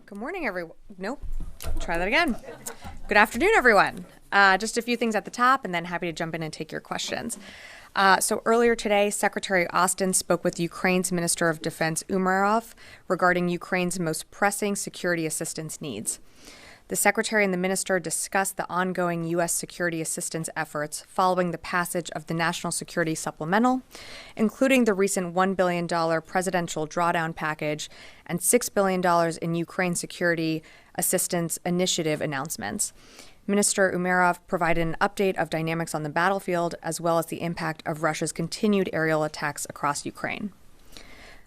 Good morning, everyone. Nope. Try that again. Good afternoon, everyone. Just a few things at the top, and then happy to jump in and take your questions. So earlier today, Secretary Austin spoke with Ukraine's Minister of Defense Umerov regarding Ukraine's most pressing security assistance needs. The Secretary and the Minister discussed the ongoing U.S. security assistance efforts following the passage of the National Security Supplemental, including the recent $1 billion presidential drawdown package and $6 billion in Ukraine Security Assistance Initiative announcements. Minister Umerov provided an update of dynamics on the battlefield, as well as the impact of Russia's continued aerial attacks across Ukraine.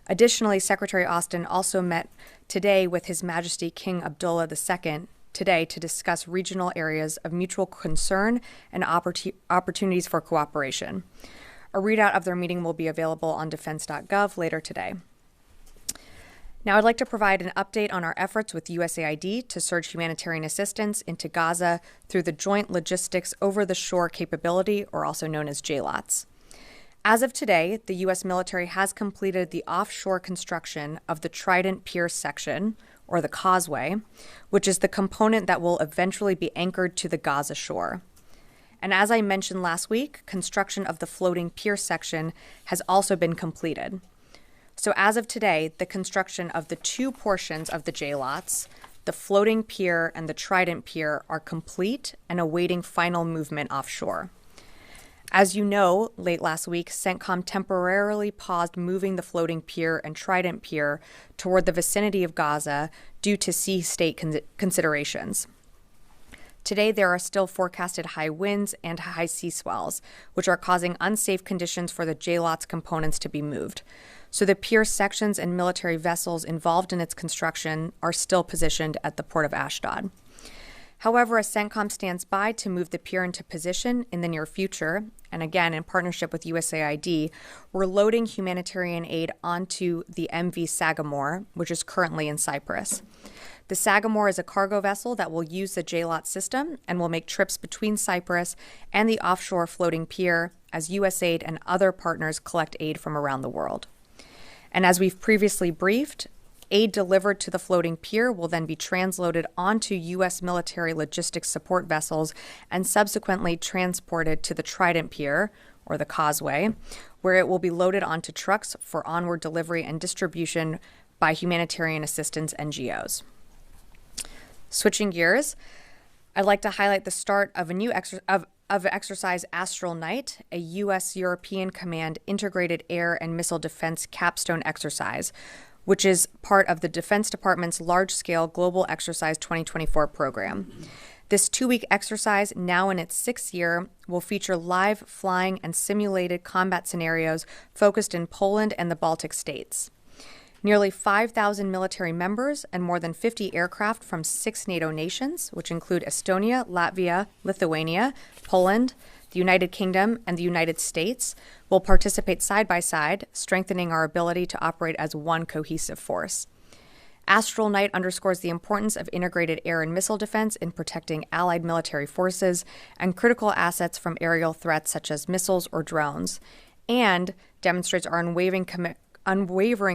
Additionally, Secretary Austin also met today with His Majesty King Abdullah II today to discuss regional areas of mutual concern and opportunities for cooperation. A readout of their meeting will be available on defense.gov later today. Now, I'd like to provide an update on our efforts with USAID to surge humanitarian assistance into Gaza through the Joint Logistics Over-the-Shore Capability, or also known as JLOTS. As of today, the U.S. military has completed the offshore construction of the Trident Pier section, or the causeway, which is the component that will eventually be anchored to the Gaza shore. And as I mentioned last week, construction of the floating pier section has also been completed. So as of today, the construction of the two portions of the JLOTS, the floating pier and the Trident Pier, are complete and awaiting final movement offshore. As you know, late last week, CENTCOM temporarily paused moving the floating pier and Trident Pier toward the vicinity of Gaza due to sea state considerations. Today, there are still forecasted high winds and high sea swells, which are causing unsafe conditions for the JLOTS components to be moved. So the pier sections and military vessels involved in its construction are still positioned at the port of Ashdod. However, as CENTCOM stands by to move the pier into position in the near future, and again in partnership with USAID, we're loading humanitarian aid onto the MV Sagamore, which is currently in Cyprus. The Sagamore is a cargo vessel that will use the JLOT system and will make trips between Cyprus and the offshore floating pier as USAID and other partners collect aid from around the world. And as we've previously briefed, aid delivered to the floating pier will then be transloaded onto U.S. military logistics support vessels and subsequently transported to the Trident Pier, or the causeway, where it will be loaded onto trucks for onward delivery and distribution by humanitarian assistance NGOs. Switching gears, I'd like to highlight the start of a new exercise Astral Night, a U.S. European Command integrated air and missile defense capstone exercise, which is part of the Defense Department's large-scale Global Exercise 2024 program. This 2-week exercise, now in its 6th year, will feature live flying and simulated combat scenarios focused in Poland and the Baltic states. Nearly 5,000 military members and more than 50 aircraft from 6 NATO nations, which include Estonia, Latvia, Lithuania, Poland, the United Kingdom, and the United States, will participate side by side, strengthening our ability to operate as one cohesive force. Astral Night underscores the importance of integrated air and missile defense in protecting allied military forces and critical assets from aerial threats such as missiles or drones, and demonstrates our unwavering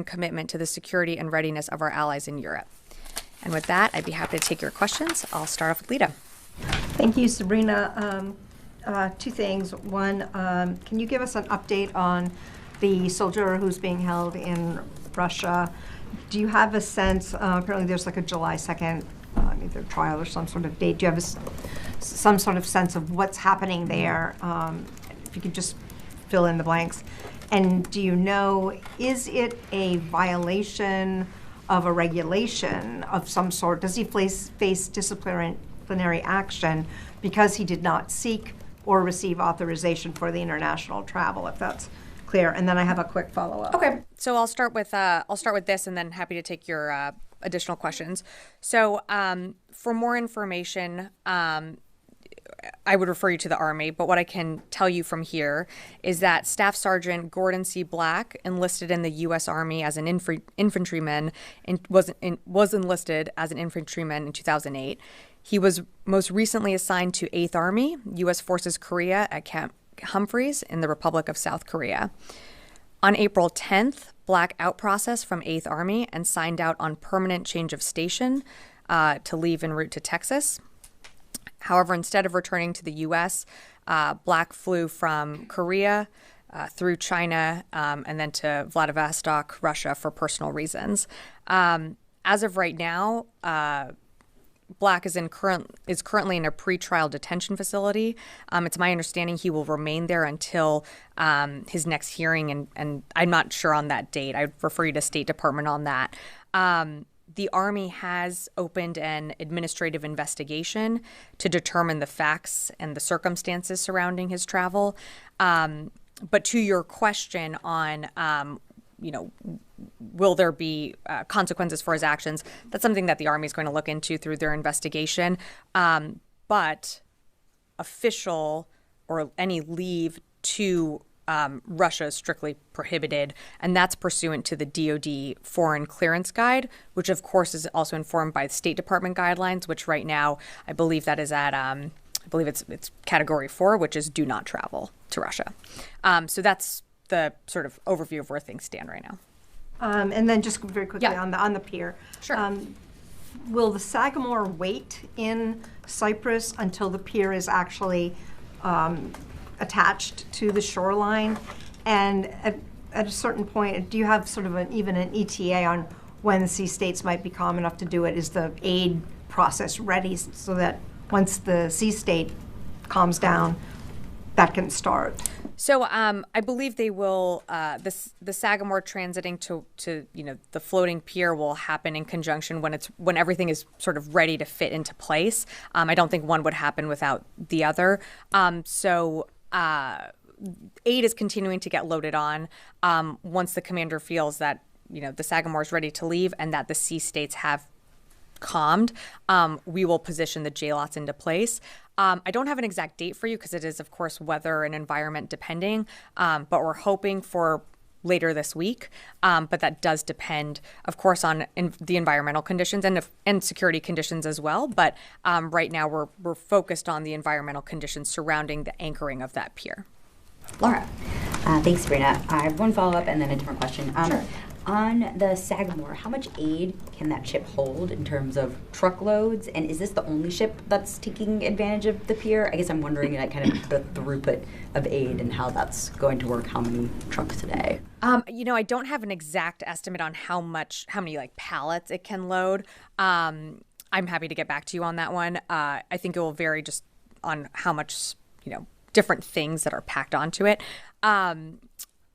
commitment to the security and readiness of our allies in Europe. And with that, I'd be happy to take your questions. I'll start off with Lita. Thank you, Sabrina. Two things. One, can you give us an update on the soldier who's being held in Russia? Do you have a sense, apparently there's like a July 2nd either trial or some sort of date. Do you have some sort of sense of what's happening there? If you could just fill in the blanks. And do you know, is it a violation of a regulation of some sort? Does he face disciplinary action because he did not seek or receive authorization for the international travel, if that's clear? And then I have a quick follow-up. Okay, so I'll start with this, and then happy to take your additional questions. So for more information, I would refer you to the Army, but what I can tell you from here is that Staff Sergeant Gordon C. Black enlisted in the U.S. Army as an infantryman and was enlisted as an infantryman in 2008. He was most recently assigned to 8th Army, U.S. Forces Korea at Camp Humphreys in the Republic of South Korea. On April 10th, Black out process from 8th Army and signed out on permanent change of station to leave en route to Texas. However, instead of returning to the U.S., Black flew from Korea through China and then to Vladivostok, Russia, for personal reasons. As of right now, Black is currently in a pretrial detention facility. It's my understanding he will remain there until his next hearing, and I'm not sure on that date. I'd refer you to State Department on that. The Army has opened an administrative investigation to determine the facts and the circumstances surrounding his travel. But to your question on, will there be consequences for his actions? That's something that the Army is going to look into through their investigation. But official or any leave to Russia is strictly prohibited, and that's pursuant to the DoD Foreign Clearance Guide, which of course is also informed by the State Department guidelines, which right now I believe that is at I believe it's Category 4, which is do not travel to Russia. So that's the sort of overview of where things stand right now. And then just very quickly on the pier. Sure. Will the Sagamore wait in Cyprus until the pier is actually attached to the shoreline? And at a certain point, do you have sort of even an ETA on when sea states might be calm enough to do it? Is the aid process ready so that once the sea state calms down, that can start? So I believe they will. The Sagamore transiting to the floating pier will happen in conjunction when everything is sort of ready to fit into place. I don't think one would happen without the other. So aid is continuing to get loaded on once the commander feels that the Sagamore is ready to leave and that the sea states have calmed. We will position the JLOTs into place. I don't have an exact date for you because it is, of course, weather and environment depending, but we're hoping for later this week. But that does depend, of course, on the environmental conditions and security conditions as well. But right now we're focused on the environmental conditions surrounding the anchoring of that pier. Laura. Thanks, Sabrina. I have one follow-up and then a different question. Sure. On the Sagamore, how much aid can that ship hold in terms of truckloads? And is this the only ship that's taking advantage of the pier? I guess I'm wondering kind of the throughput of aid and how that's going to work. How many trucks a day? I don't have an exact estimate on how many like pallets it can load. I'm happy to get back to you on that one. I think it will vary just on how much, different things that are packed onto it.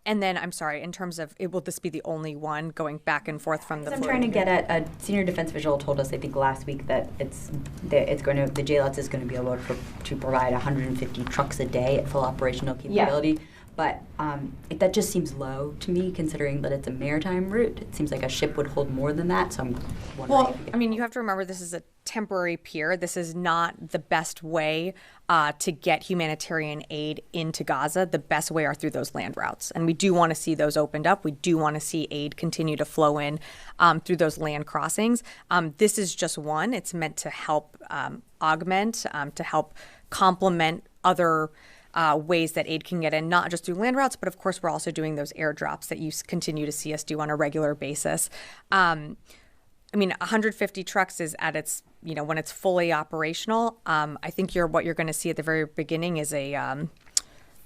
And then, I'm sorry, in terms of, will this be the only one going back and forth from the I'm trying to get at, a senior defense official told us, I think last week, that the JLOTS is going to be able to provide 150 trucks a day at full operational capability. Yeah. But that just seems low to me, considering that it's a maritime route. It seems like a ship would hold more than that, so I'm wondering. You have to remember this is a temporary pier. This is not the best way to get humanitarian aid into Gaza. The best way are through those land routes. And we do want to see those opened up. We do want to see aid continue to flow in through those land crossings. This is just one. It's meant to help augment, to help complement other ways that aid can get in, not just through land routes, but of course we're also doing those airdrops that you continue to see us do on a regular basis. 150 trucks is at its, when it's fully operational. I think what you're going to see at the very beginning is a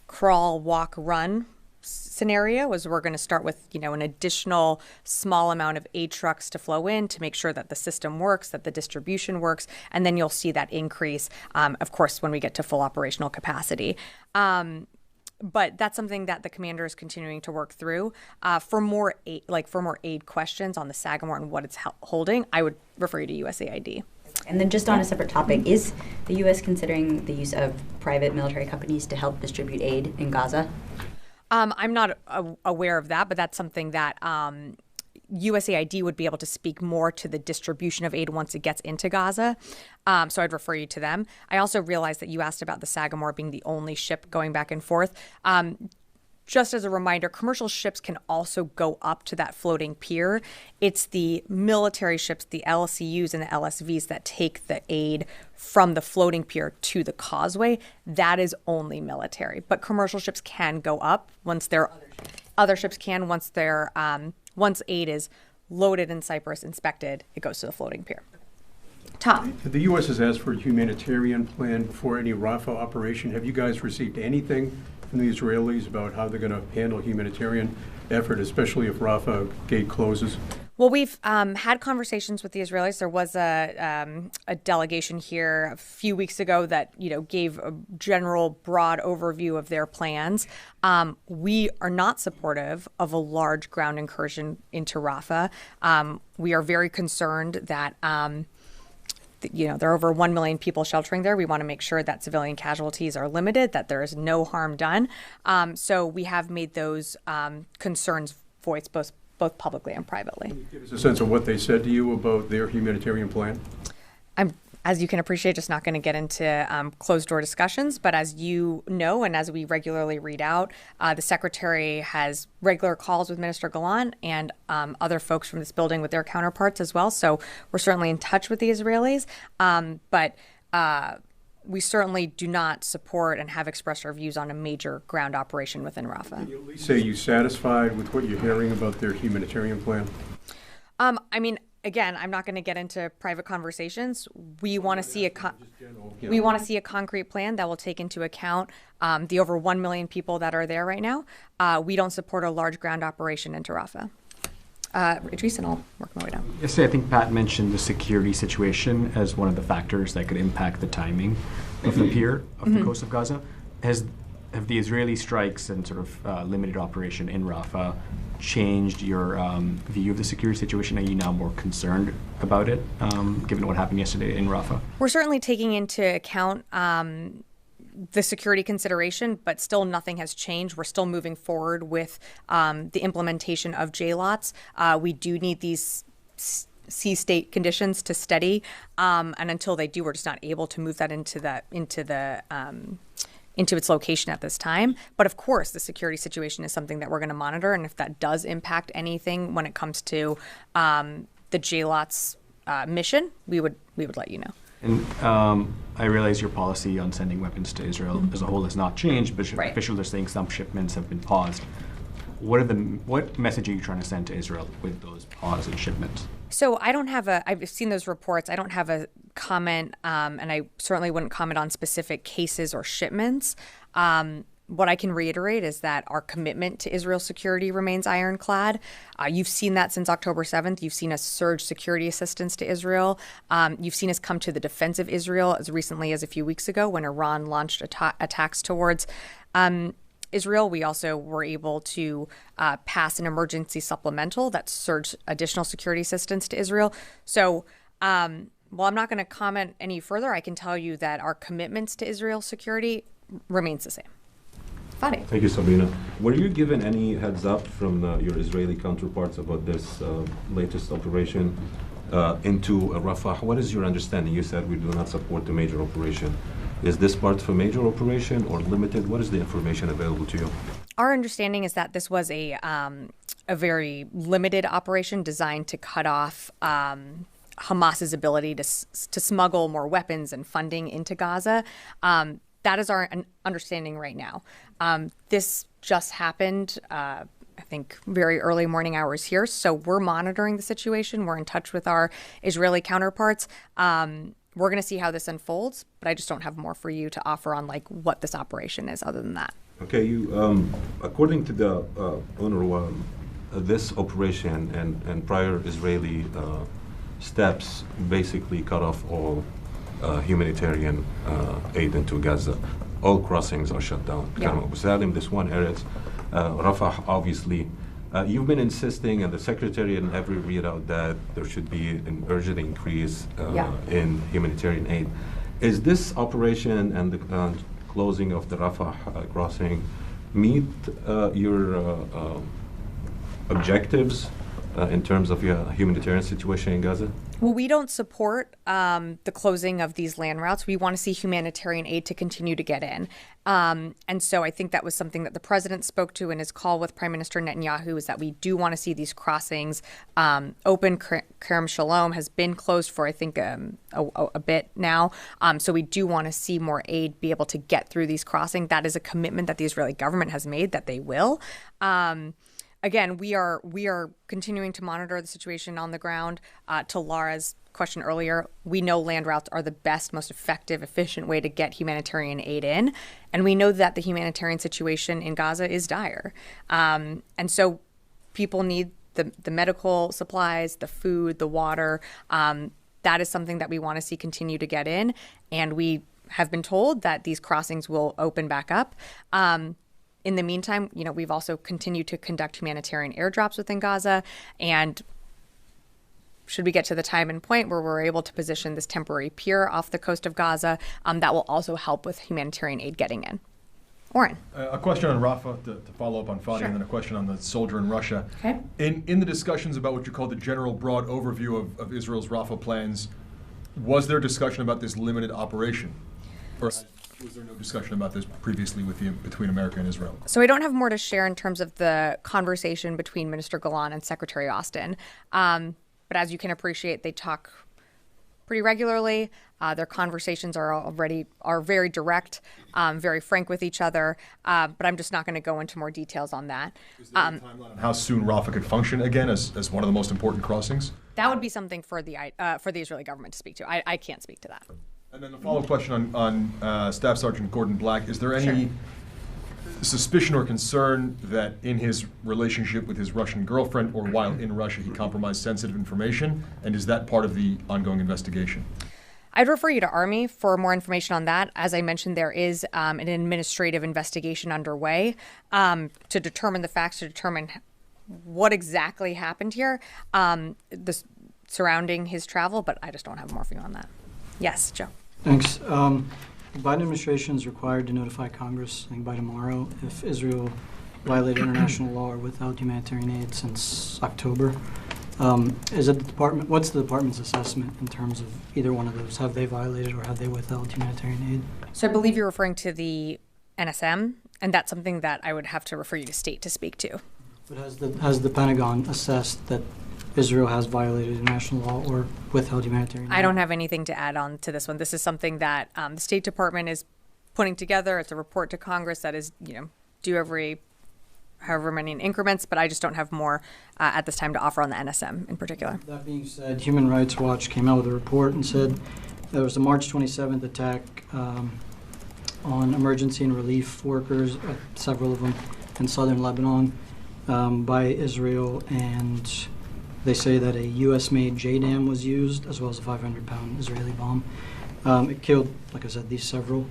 crawl, walk, run scenario. Is we're going to start with, an additional small amount of aid trucks to flow in to make sure that the system works, that the distribution works, and then you'll see that increase, of course, when we get to full operational capacity. But that's something that the commander is continuing to work through. For more aid questions on the Sagamore and what it's holding, I would refer you to USAID. And then just on a separate topic, is the U.S. considering the use of private military companies to help distribute aid in Gaza? I'm not aware of that, but that's something that USAID would be able to speak more to the distribution of aid once it gets into Gaza. So I'd refer you to them. I also realized that you asked about the Sagamore being the only ship going back and forth. Just as a reminder, commercial ships can also go up to that floating pier. It's the military ships, the LCUs and the LSVs, that take the aid from the floating pier to the causeway. That is only military. But commercial ships can go up once they're Other ships can once aid is loaded in Cyprus, inspected, it goes to the floating pier. Tom. The U.S. has asked for a humanitarian plan for any Rafah operation. Have you guys received anything from the Israelis about how they're going to handle humanitarian effort, especially if Rafah gate closes? Well, we've had conversations with the Israelis. There was a delegation here a few weeks ago that gave a general, broad overview of their plans. We are not supportive of a large ground incursion into Rafah. We are very concerned that there are over 1 million people sheltering there. We want to make sure that civilian casualties are limited, that there is no harm done. So we have made those concerns voiced both publicly and privately. Can you give us a sense of what they said to you about their humanitarian plan? I'm, as you can appreciate, just not going to get into closed-door discussions. But as you know, and as we regularly read out, the Secretary has regular calls with Minister Gallant and other folks from this building with their counterparts as well. So we're certainly in touch with the Israelis. But we certainly do not support and have expressed our views on a major ground operation within Rafah. Can you at least say you're satisfied with what you're hearing about their humanitarian plan? Again, I'm not going to get into private conversations. We want to see a concrete plan that will take into account the over 1 million people that are there right now. We don't support a large ground operation into Rafah. Idris, and I'll work my way down. Yesterday, I think Pat mentioned the security situation as one of the factors that could impact the timing of the pier of the coast of Gaza. Have the Israeli strikes and sort of limited operation in Rafah changed your view of the security situation? Are you now more concerned about it, given what happened yesterday in Rafah? We're certainly taking into account the security consideration, but still nothing has changed. We're still moving forward with the implementation of JLOTs. We do need these sea state conditions to steady, and until they do, we're just not able to move that into its location at this time. But of course, the security situation is something that we're going to monitor, and if that does impact anything when it comes to the JLOTs mission, we would let you know. And I realize your policy on sending weapons to Israel as a whole has not changed, but Right. officials are saying some shipments have been paused. What message are you trying to send to Israel with those pause in shipments? So I've seen those reports. I don't have a comment, and I certainly wouldn't comment on specific cases or shipments. What I can reiterate is that our commitment to Israel's security remains ironclad. You've seen that since October 7th. You've seen us surge security assistance to Israel. You've seen us come to the defense of Israel as recently as a few weeks ago when Iran launched attacks towards Israel. We also were able to pass an emergency supplemental that surged additional security assistance to Israel. So while I'm not going to comment any further, I can tell you that our commitments to Israel's security remains the same. Fadi. Thank you, Sabrina. Were you given any heads up from your Israeli counterparts about this latest operation into Rafah? What is your understanding? You said we do not support the major operation. Is this part of a major operation or limited? What is the information available to you? Our understanding is that this was a very limited operation designed to cut off Hamas's ability to smuggle more weapons and funding into Gaza. That is our understanding right now. This just happened, I think, very early morning hours here. So we're monitoring the situation. We're in touch with our Israeli counterparts. We're going to see how this unfolds, but I just don't have more for you to offer on what this operation is other than that. Okay, according to the UNRWA, this operation and prior Israeli steps basically cut off all humanitarian aid into Gaza. All crossings are shut down. Salim, this one area, Rafah, obviously. You've been insisting, and the Secretary in every readout, that there should be an urgent increase in humanitarian aid. Is this operation and the closing of the Rafah crossing meet your objectives, in terms of your humanitarian situation in Gaza? Well, we don't support the closing of these land routes. We want to see humanitarian aid to continue to get in. And so I think that was something that the president spoke to in his call with Prime Minister Netanyahu, is that we do want to see these crossings open. Kerem Shalom has been closed for, I think, a bit now. So we do want to see more aid be able to get through these crossings. That is a commitment that the Israeli government has made that they will. Again, we are continuing to monitor the situation on the ground. To Laura's question earlier, we know land routes are the best, most effective, efficient way to get humanitarian aid in. And we know that the humanitarian situation in Gaza is dire. And so people need the medical supplies, the food, the water. That is something that we want to see continue to get in. And we have been told that these crossings will open back up. In the meantime, we've also continued to conduct humanitarian airdrops within Gaza. And should we get to the time and point where we're able to position this temporary pier off the coast of Gaza, that will also help with humanitarian aid getting in. Oren. A question on Rafah to follow up on Fadi, Sure. and then a question on the soldier in Russia. Okay. In the discussions about what you call the general broad overview of Israel's Rafah plans, was there discussion about this limited operation? Or was there no discussion about this previously between America and Israel? So I don't have more to share in terms of the conversation between Minister Golan and Secretary Austin. But as you can appreciate, they talk pretty regularly. Their conversations are very direct, very frank with each other. But I'm just not going to go into more details on that. Is there a timeline on how soon Rafah could function again as one of the most important crossings? That would be something for the Israeli government to speak to. I can't speak to that. And then the follow-up question on Staff Sergeant Gordon Black. Is there any suspicion or concern that in his relationship with his Russian girlfriend or while in Russia he compromised sensitive information? And is that part of the ongoing investigation? I'd refer you to Army for more information on that. As I mentioned, there is an administrative investigation underway to determine the facts, to determine what exactly happened here, surrounding his travel, but I just don't have more for you on that. Yes, Joe. Thanks. The Biden administration is required to notify Congress, I think by tomorrow, if Israel violated international law or withheld humanitarian aid since October. Is it the department? What's the department's assessment in terms of either one of those? Have they violated or have they withheld humanitarian aid? So I believe you're referring to the NSM, and that's something that I would have to refer you to state to speak to. But has the Pentagon assessed that Israel has violated international law or withheld humanitarian aid? I don't have anything to add on to this one. This is something that the State Department is putting together. It's a report to Congress that is, due every however many in increments, but I just don't have more at this time to offer on the NSM in particular. That being said, Human Rights Watch came out with a report and said there was a March 27th attack on emergency and relief workers, several of them, in southern Lebanon by Israel, and they say that a U.S.-made JDAM was used, as well as a 500-pound Israeli bomb. It killed, like I said, these several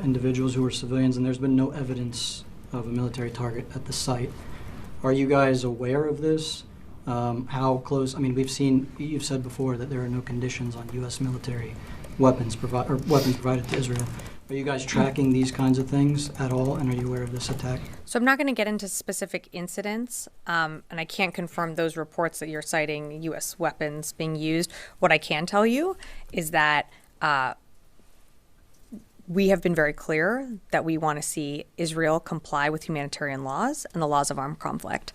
individuals who were civilians, and there's been no evidence of a military target at the site. Are you guys aware of this? How close? I mean, you've said before that there are no conditions on U.S. military weapons provided to Israel. Are you guys tracking these kinds of things at all, and are you aware of this attack? So I'm not going to get into specific incidents, and I can't confirm those reports that you're citing U.S. weapons being used. What I can tell you is that we have been very clear that we want to see Israel comply with humanitarian laws and the laws of armed conflict.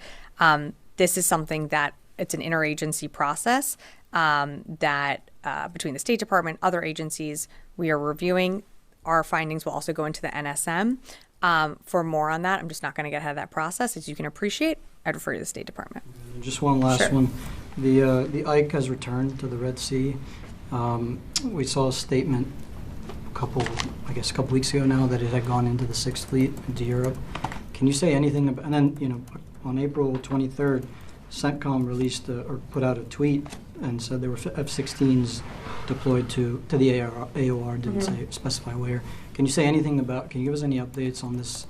This is something that it's an interagency process that between the State Department, other agencies, we are reviewing. Our findings will also go into the NSM. For more on that, I'm just not going to get ahead of that process. As you can appreciate, I'd refer you to the State Department. Just one last Sure. one. The Ike has returned to the Red Sea. We saw a statement a couple weeks ago now that it had gone into the Sixth Fleet into Europe. Can you say anything about? And then on April 23rd, CENTCOM released or put out a tweet and said there were F-16s deployed to the AOR, didn't say specify where. Can you say anything about? Can you give us any updates on this?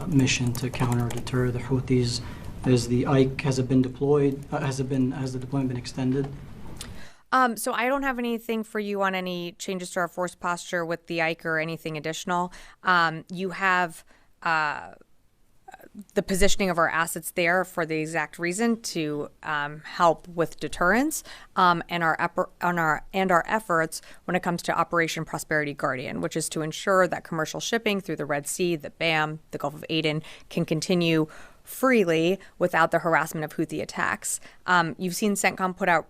Mission to counter or deter the Houthis. Has it been deployed? Has the deployment been extended? So I don't have anything for you on any changes to our force posture with the Ike or anything additional. You have the positioning of our assets there for the exact reason to help with deterrence and our efforts when it comes to Operation Prosperity Guardian, which is to ensure that commercial shipping through the Red Sea, the BAM, the Gulf of Aden can continue freely without the harassment of Houthi attacks. You've seen CENTCOM put out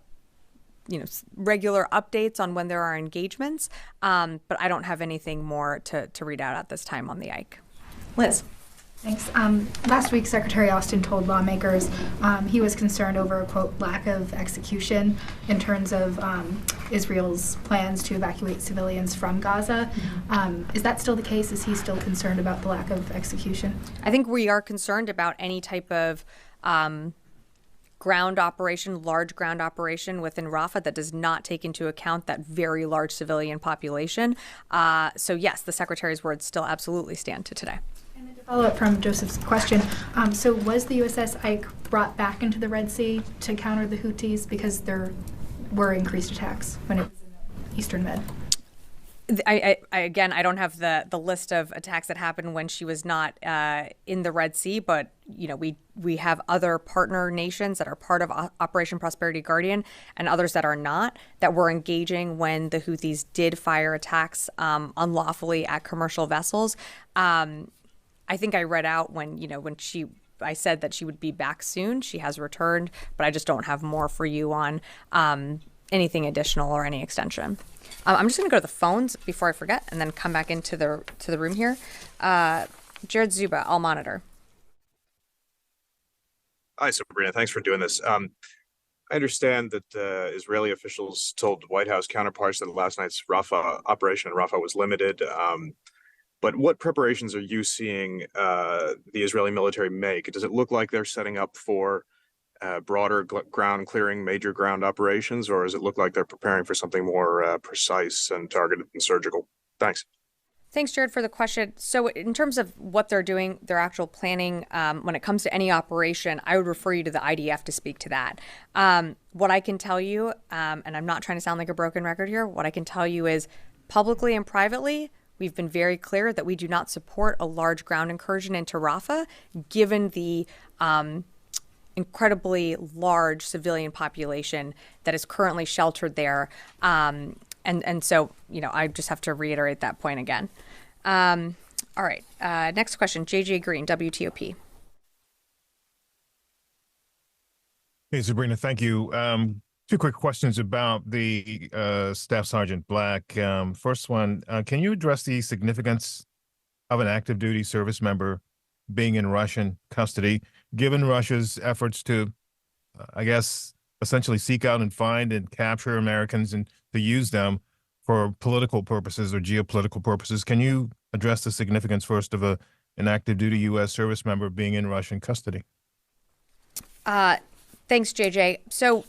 regular updates on when there are engagements, but I don't have anything more to read out at this time on the Ike. Liz. Thanks. Last week, Secretary Austin told lawmakers he was concerned over, quote, lack of execution in terms of Israel's plans to evacuate civilians from Gaza. Is that still the case? Is he still concerned about the lack of execution? I think we are concerned about any type of ground operation, large ground operation within Rafah that does not take into account that very large civilian population. So yes, the Secretary's words still absolutely stand to today. And then to follow up from Joseph's question, so was the USS Ike brought back into the Red Sea to counter the Houthis because there were increased attacks when it was in the Eastern Med? I again, I don't have the list of attacks that happened when she was not in the Red Sea, but we have other partner nations that are part of Operation Prosperity Guardian and others that are not, that were engaging when the Houthis did fire attacks unlawfully at commercial vessels. I think I read out when I said that she would be back soon. She has returned, but I just don't have more for you on anything additional or any extension. I'm just going to go to the phones before I forget and then come back into the room here. Jared Zuba, I'll monitor. Hi, Sabrina. Thanks for doing this. I understand that Israeli officials told White House counterparts that last night's operation in Rafah was limited. But what preparations are you seeing the Israeli military make? Does it look like they're setting up for broader ground clearing, major ground operations, or does it look like they're preparing for something more precise and targeted and surgical? Thanks. Thanks, Jared, for the question. So in terms of what they're doing, their actual planning, when it comes to any operation, I would refer you to the IDF to speak to that. What I can tell you, and I'm not trying to sound like a broken record here, what I can tell you is publicly and privately, we've been very clear that we do not support a large ground incursion into Rafah, given the incredibly large civilian population that is currently sheltered there. And so, I just have to reiterate that point again. All right. Next question, JJ Green, WTOP. Hey, Sabrina, thank you. Two quick questions about the Staff Sergeant Black. First one, can you address the significance of an active duty service member being in Russian custody, given Russia's efforts to, essentially seek out and find and capture Americans and to use them for political purposes or geopolitical purposes? Can you address the significance first of an active duty U.S. service member being in Russian custody? Thanks, JJ. So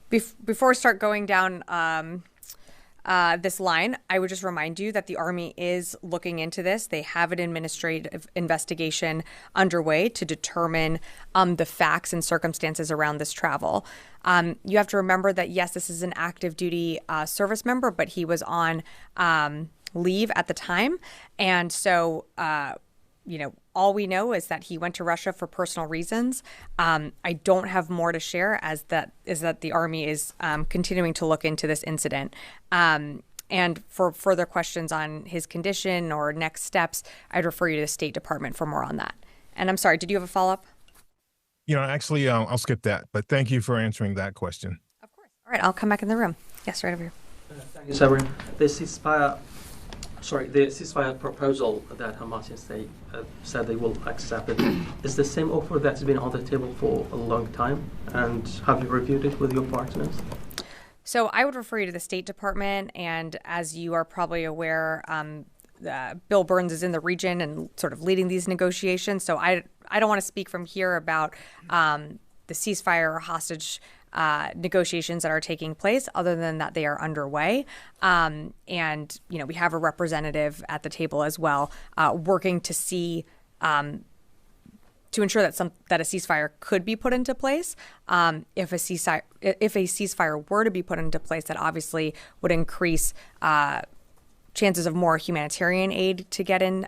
before we start going down this line, I would just remind you that the Army is looking into this. They have an administrative investigation underway to determine the facts and circumstances around this travel. You have to remember that, yes, this is an active duty service member, but he was on leave at the time. And so, all we know is that he went to Russia for personal reasons. I don't have more to share is that the Army is continuing to look into this incident. And for further questions on his condition or next steps, I'd refer you to the State Department for more on that. And I'm sorry, did you have a follow-up? I'll skip that, but thank you for answering that question. Of course. All right, I'll come back in the room. Yes, right over here. Thank you, Sabrina. The ceasefire proposal that Hamas said they will accept it is the same offer that's been on the table for a long time. And have you reviewed it with your partners? So I would refer you to the State Department, and as you are probably aware, Bill Burns is in the region and sort of leading these negotiations. So I don't want to speak from here about the ceasefire or hostage negotiations that are taking place, other than that they are underway. And, we have a representative at the table as well, working to see, to ensure that a ceasefire could be put into place. If a ceasefire were to be put into place, that obviously would increase chances of more humanitarian aid to get in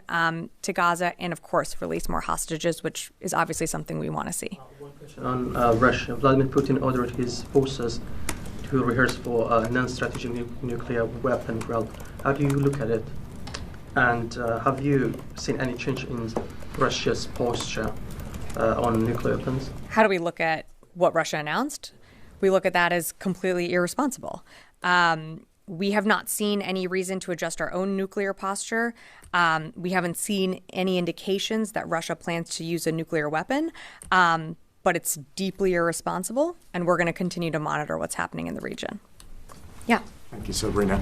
to Gaza, and of course release more hostages, which is obviously something we want to see. One question on Russia. Vladimir Putin ordered his forces to rehearse for a non-strategic nuclear weapon drill. How do you look at it? And have you seen any change in Russia's posture on nuclear weapons? How do we look at what Russia announced? We look at that as completely irresponsible. We have not seen any reason to adjust our own nuclear posture. We haven't seen any indications that Russia plans to use a nuclear weapon, but it's deeply irresponsible, and we're going to continue to monitor what's happening in the region. Yeah. Thank you, Sabrina.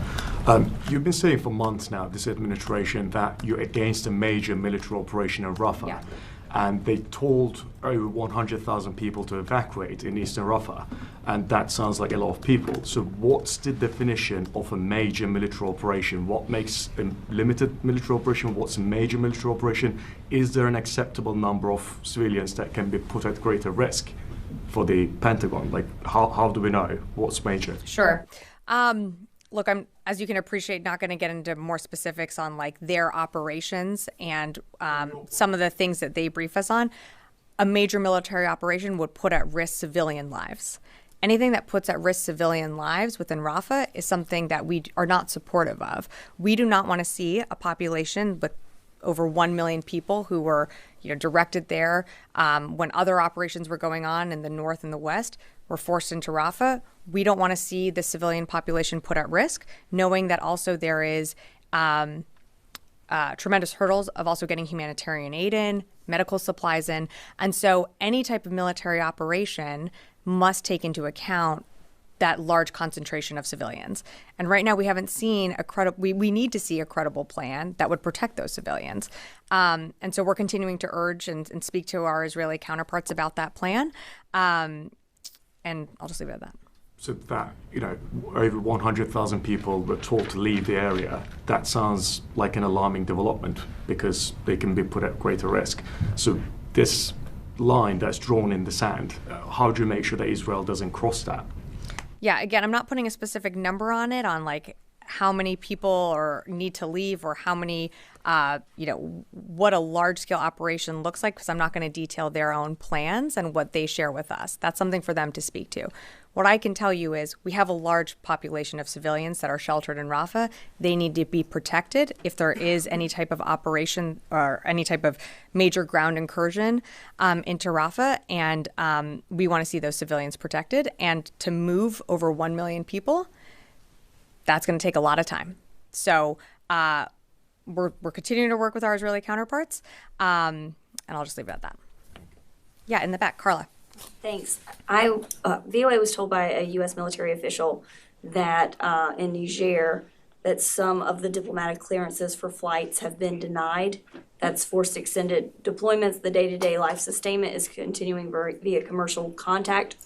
You've been saying for months now, this administration, that you're against a major military operation in Rafah. Yeah. And they told over 100,000 people to evacuate in eastern Rafah. And that sounds like a lot of people. So what's the definition of a major military operation? What makes a limited military operation? What's a major military operation? Is there an acceptable number of civilians that can be put at greater risk for the Pentagon? Like, how do we know what's major? Sure. Look, I'm, as you can appreciate, not going to get into more specifics on like their operations and some of the things that they brief us on. A major military operation would put at risk civilian lives. Anything that puts at risk civilian lives within Rafah is something that we are not supportive of. We do not want to see a population with over 1 million people who were, directed there when other operations were going on in the north and the west were forced into Rafah. We don't want to see the civilian population put at risk, knowing that also there is tremendous hurdles of also getting humanitarian aid in, medical supplies in. And so any type of military operation must take into account that large concentration of civilians. And right now we haven't seen we need to see a credible plan that would protect those civilians. And so we're continuing to urge and speak to our Israeli counterparts about that plan. And I'll just leave it at that. So that, over 100,000 people were told to leave the area. That sounds like an alarming development because they can be put at greater risk. So this line that's drawn in the sand, how do you make sure that Israel doesn't cross that? Yeah, again, I'm not putting a specific number on it, on like how many people need to leave or how many, what a large-scale operation looks like, because I'm not going to detail their own plans and what they share with us. That's something for them to speak to. What I can tell you is we have a large population of civilians that are sheltered in Rafah. They need to be protected if there is any type of operation or any type of major ground incursion into Rafah. And we want to see those civilians protected. And to move over 1 million people, that's going to take a lot of time. So we're continuing to work with our Israeli counterparts. And I'll just leave it at that. Yeah, in the back, Carla. Thanks. VOA was told by a U.S. military official that in Niger that some of the diplomatic clearances for flights have been denied. That's forced extended deployments. The day-to-day life sustainment is continuing via commercial contract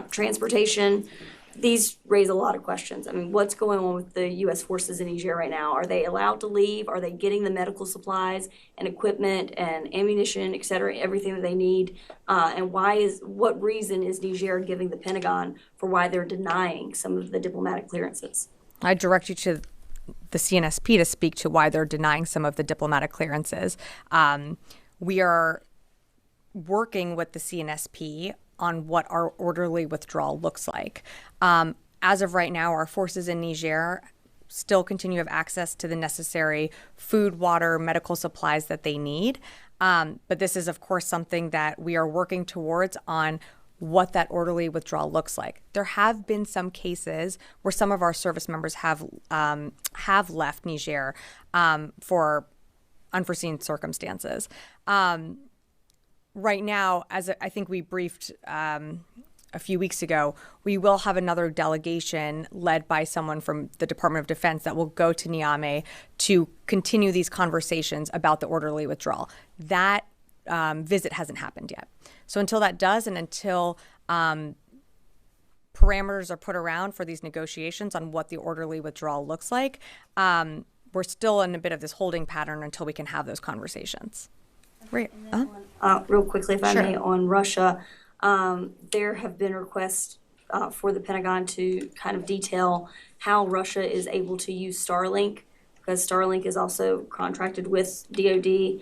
transportation. These raise a lot of questions. I mean, what's going on with the U.S. forces in Niger right now? Are they allowed to leave? Are they getting the medical supplies and equipment and ammunition, et cetera, everything that they need? And what reason is Niger giving the Pentagon for why they're denying some of the diplomatic clearances? I direct you to the CNSP to speak to why they're denying some of the diplomatic clearances. We are working with the CNSP on what our orderly withdrawal looks like. As of right now, our forces in Niger still continue to have access to the necessary food, water, medical supplies that they need. But this is, of course, something that we are working towards on what that orderly withdrawal looks like. There have been some cases where some of our service members have left Niger for unforeseen circumstances. Right now, as I think we briefed a few weeks ago, we will have another delegation led by someone from the Department of Defense that will go to Niamey to continue these conversations about the orderly withdrawal. That visit hasn't happened yet. So until that does, and until parameters are put around for these negotiations on what the orderly withdrawal looks like, we're still in a bit of this holding pattern until we can have those conversations. Right. Real quickly, if I Sure. may, on Russia, there have been requests for the Pentagon to kind of detail how Russia is able to use Starlink, because Starlink is also contracted with DoD.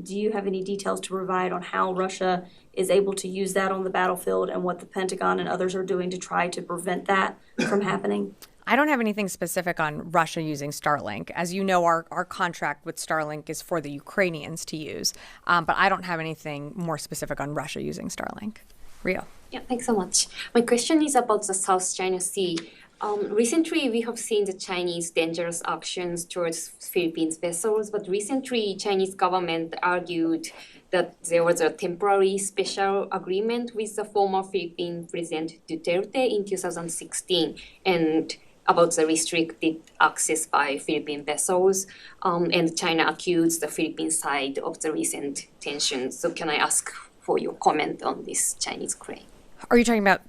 Do you have any details to provide on how Russia is able to use that on the battlefield and what the Pentagon and others are doing to try to prevent that from happening? I don't have anything specific on Russia using Starlink. As you know, our contract with Starlink is for the Ukrainians to use, but I don't have anything more specific on Russia using Starlink. Rio. Yeah, thanks so much. My question is about the South China Sea. Recently, we have seen the Chinese dangerous actions towards Philippines vessels, but recently, Chinese government argued that there was a temporary special agreement with the former Philippine President Duterte in 2016, and about the restricted access by Philippine vessels, and China accused the Philippine side of the recent tensions. So can I ask for your comment on this Chinese claim? Are you talking about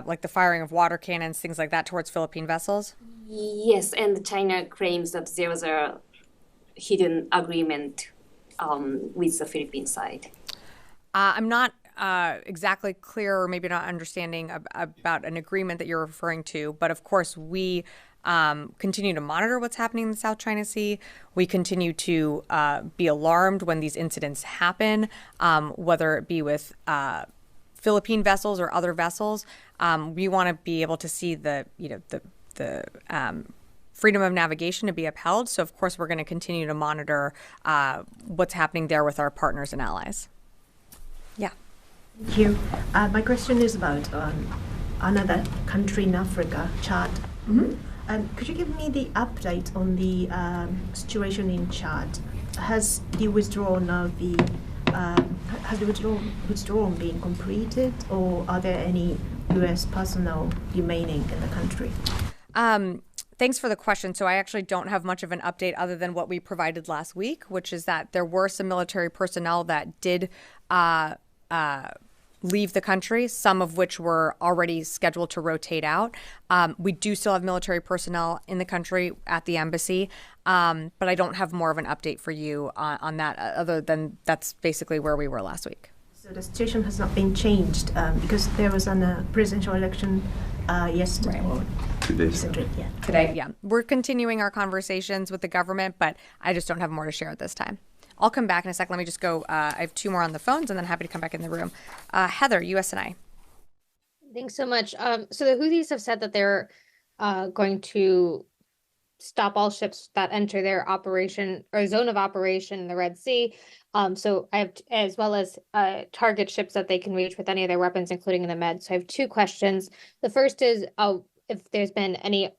like the firing of water cannons, things like that towards Philippine vessels? Yes, and China claims that there was a hidden agreement with the Philippine side. I'm not exactly clear, or maybe not understanding about an agreement that you're referring to, but of course we continue to monitor what's happening in the South China Sea. We continue to be alarmed when these incidents happen, whether it be with Philippine vessels or other vessels. We want to be able to see the freedom of navigation to be upheld. So of course we're going to continue to monitor what's happening there with our partners and allies. Yeah. Thank you. My question is about another country in Africa, Chad. Could you give me the update on the situation in Chad? Has the withdrawal been completed, or are there any U.S. personnel remaining in the country? Thanks for the question. So I actually don't have much of an update other than what we provided last week, which is that there were some military personnel that did leave the country, some of which were already scheduled to rotate out. We do still have military personnel in the country at the embassy, but I don't have more of an update for you on that, other than that's basically where we were last week. So the situation has not been changed because there was a presidential election yesterday. Or Today, yeah. We're continuing our conversations with the government, but I just don't have more to share at this time. I'll come back in a sec. Let me just go. I have two more on the phones, and then happy to come back in the room. Heather, USNI. Thanks so much. So the Houthis have said that they're going to stop all ships that enter their operation or zone of operation in the Red Sea. So I have, as well as target ships that they can reach with any of their weapons, including in the Med. So I have two questions. The first is if there's been any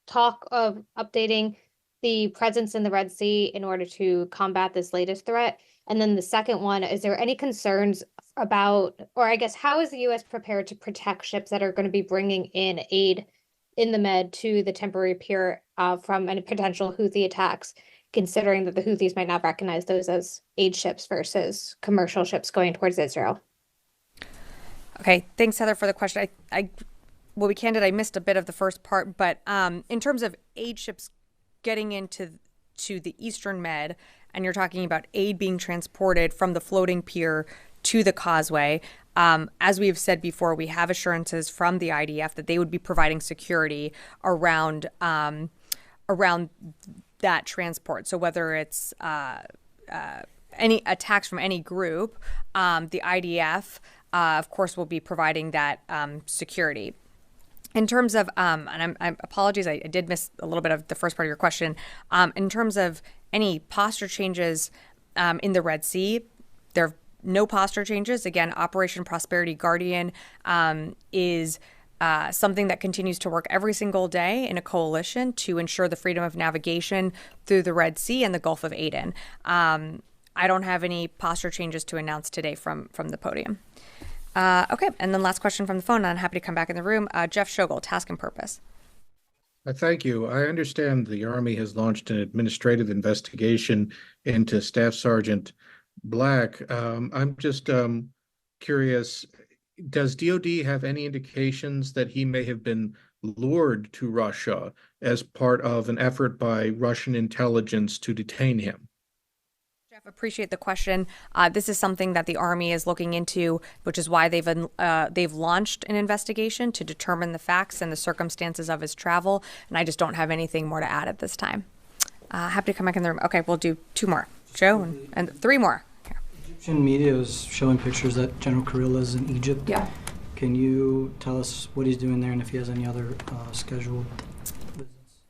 talk of updating the presence in the Red Sea in order to combat this latest threat. And then the second one, is there any concerns about, or I guess, how is the U.S. prepared to protect ships that are going to be bringing in aid in the Med to the temporary pier from any potential Houthi attacks, considering that the Houthis might not recognize those as aid ships versus commercial ships going towards Israel? Okay, thanks, Heather, for the question. Well, we candid, I missed a bit of the first part, but in terms of aid ships getting into the Eastern Med, and you're talking about aid being transported from the floating pier to the causeway, as we have said before, we have assurances from the IDF that they would be providing security around that transport. So whether it's any attacks from any group, the IDF, of course, will be providing that security. In terms of, and I apologies, I did miss a little bit of the first part of your question. In terms of any posture changes in the Red Sea, there are no posture changes. Again, Operation Prosperity Guardian is something that continues to work every single day in a coalition to ensure the freedom of navigation through the Red Sea and the Gulf of Aden. I don't have any posture changes to announce today from the podium. Okay, and then last question from the phone, and I'm happy to come back in the room. Jeff Shogel, Task and Purpose. Thank you. I understand the Army has launched an administrative investigation into Staff Sergeant Black. I'm just curious, does DoD have any indications that he may have been lured to Russia as part of an effort by Russian intelligence to detain him? Jeff, Appreciate the question. This is something that the Army is looking into, which is why they've launched an investigation to determine the facts and the circumstances of his travel. And I just don't have anything more to add at this time. Happy to come back in the room. Okay, we'll do 2 more. Joe and 3 more. Here. Egyptian media is showing pictures that General Kirill is in Egypt. Yeah. Can you tell us what he's doing there and if he has any other scheduled?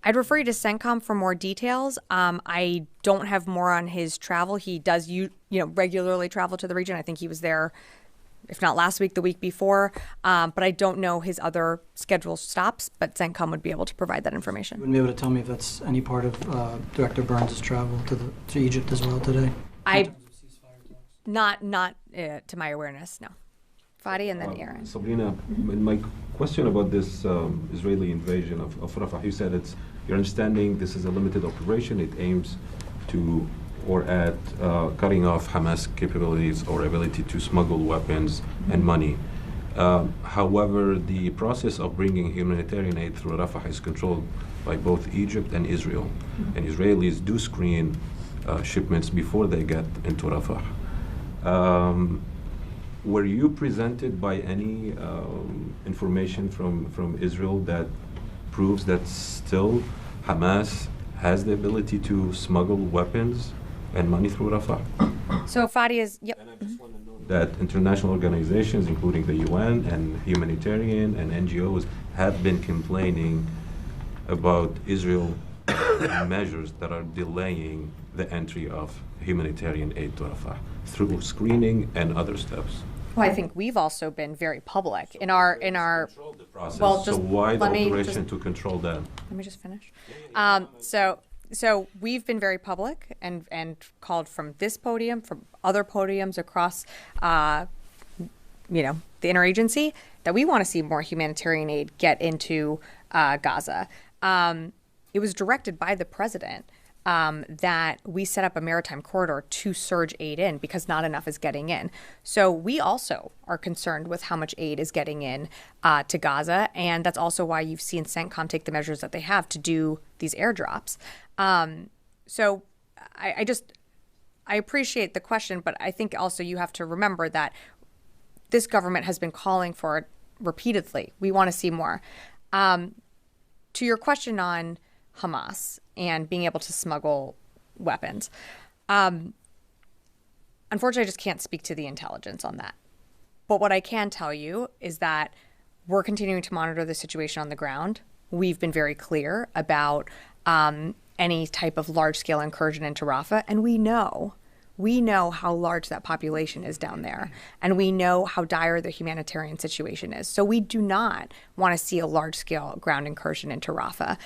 I'd refer you to CENTCOM for more details. I don't have more on his travel. He does, regularly travel to the region. I think he was there, if not last week, the week before. But I don't know his other scheduled stops. But CENTCOM would be able to provide that information. You wouldn't be able to tell me if that's any part of Director Burns' travel to Egypt as well today. Not to my awareness, no. Fadi and then Aaron. Sabrina, my question about this Israeli invasion of Rafah, you said it's your understanding this is a limited operation. It aims to or at cutting off Hamas capabilities or ability to smuggle weapons and money. However, the process of bringing humanitarian aid through Rafah is controlled by both Egypt and Israel. And Israelis do screen shipments before they get into Rafah. Were you presented by any information from Israel that proves that still Hamas has the ability to smuggle weapons and money through Rafah? So Fadi is, yep. And I just want to know that international organizations, including the UN and humanitarian and NGOs, have been complaining about Israel measures that are delaying the entry of humanitarian aid to Rafah through screening and other steps. Well, I think we've also been very public in our Process. well. So Just why the let me operation just, to control that? let me just finish. So we've been very public and called from this podium, from other podiums across, the interagency, that we want to see more humanitarian aid get into Gaza. It was directed by the president that we set up a maritime corridor to surge aid in because not enough is getting in. So we also are concerned with how much aid is getting in to Gaza, and that's also why you've seen CENTCOM take the measures that they have to do these airdrops. So I appreciate the question, but I think also you have to remember that this government has been calling for it repeatedly. We want to see more. To your question on Hamas and being able to smuggle weapons, unfortunately, I just can't speak to the intelligence on that. But what I can tell you is that we're continuing to monitor the situation on the ground. We've been very clear about any type of large-scale incursion into Rafah, and we know how large that population is down there, and we know how dire the humanitarian situation is. So we do not want to see a large-scale ground incursion into Rafah.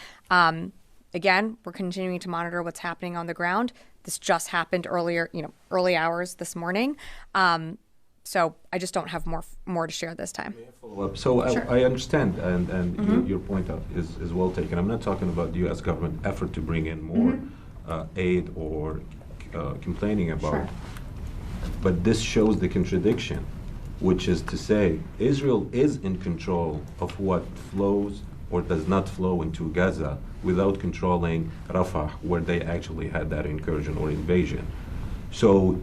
Again, we're continuing to monitor what's happening on the ground. This just happened earlier, early hours this morning. So I just don't have more to share this time. So Sure. I understand, and your point is well taken. I'm not talking about the U.S. government effort to bring in more aid or complaining about. Sure. But this shows the contradiction, which is to say Israel is in control of what flows or does not flow into Gaza without controlling Rafah, where they actually had that incursion or invasion. So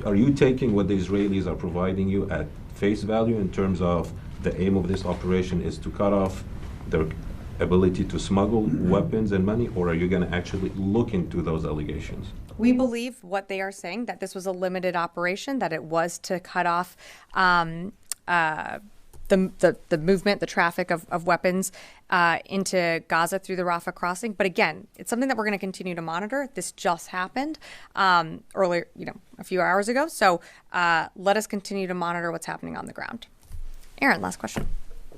are you taking what the Israelis are providing you at face value in terms of the aim of this operation is to cut off their ability to smuggle weapons and money, or are you going to actually look into those allegations? We believe what they are saying, that this was a limited operation, that it was to cut off the movement, the traffic of weapons into Gaza through the Rafah crossing. But again, it's something that we're going to continue to monitor. This just happened earlier, a few hours ago. So let us continue to monitor what's happening on the ground. Aaron, last question.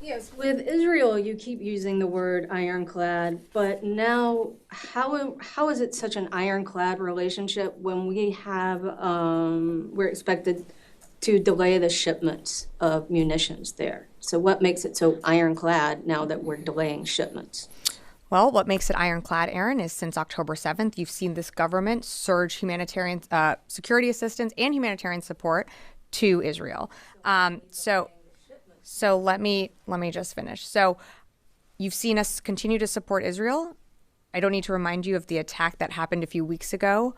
Yes, with Israel, you keep using the word ironclad, but now how is it such an ironclad relationship when we have, we're expected to delay the shipments of munitions there? So what makes it so ironclad now that we're delaying shipments? Well, what makes it ironclad, Aaron, is since October 7th, you've seen this government surge humanitarian security assistance and humanitarian support to Israel. So let me just finish. So you've seen us continue to support Israel. I don't need to remind you of the attack that happened a few weeks ago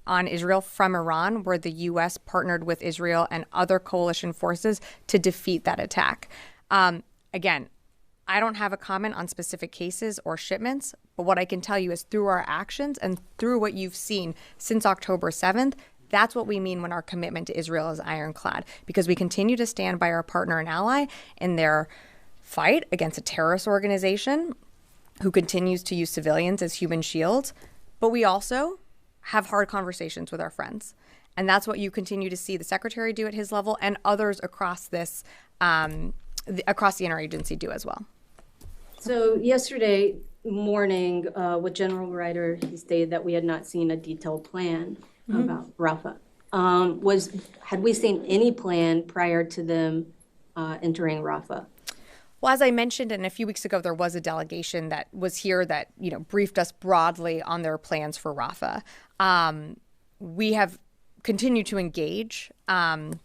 on Israel from Iran, where the U.S. partnered with Israel and other coalition forces to defeat that attack. Again, I don't have a comment on specific cases or shipments, but what I can tell you is through our actions and through what you've seen since October 7th, that's what we mean when our commitment to Israel is ironclad, because we continue to stand by our partner and ally in their fight against a terrorist organization who continues to use civilians as human shields, but we also have hard conversations with our friends. And that's what you continue to see the secretary do at his level and others across this, across the interagency do as well. So yesterday morning, with General Ryder, he stated that we had not seen a detailed plan about Rafah. Had we seen any plan prior to them entering Rafah? Well, as I mentioned, and a few weeks ago, there was a delegation that was here that, briefed us broadly on their plans for Rafah. We have continued to engage the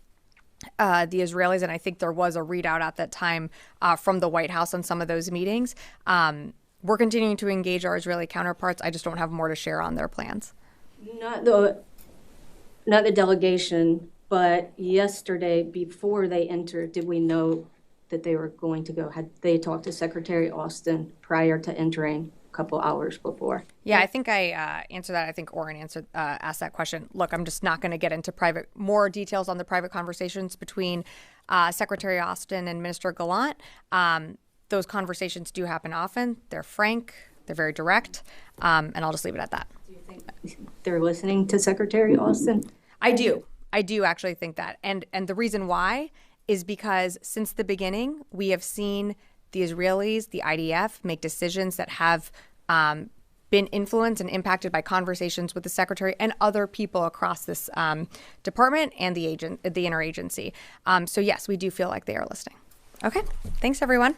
Israelis, and I think there was a readout at that time from the White House on some of those meetings. We're continuing to engage our Israeli counterparts. I just don't have more to share on their plans. Not the delegation, but yesterday before they entered, did we know that they were going to go? Had they talked to Secretary Austin prior to entering a couple hours before? Yeah, I think I answered that. I think Oren asked that question. Look, I'm just not going to get into more details on the private conversations between Secretary Austin and Minister Gallant. Those conversations do happen often. They're frank. They're very direct. And I'll just leave it at that. Do you think they're listening to Secretary Austin? I do. I do actually think that. And the reason why is because since the beginning, we have seen the Israelis, the IDF, make decisions that have been influenced and impacted by conversations with the secretary and other people across this department and the interagency. So yes, we do feel like they are listening. Okay, thanks everyone.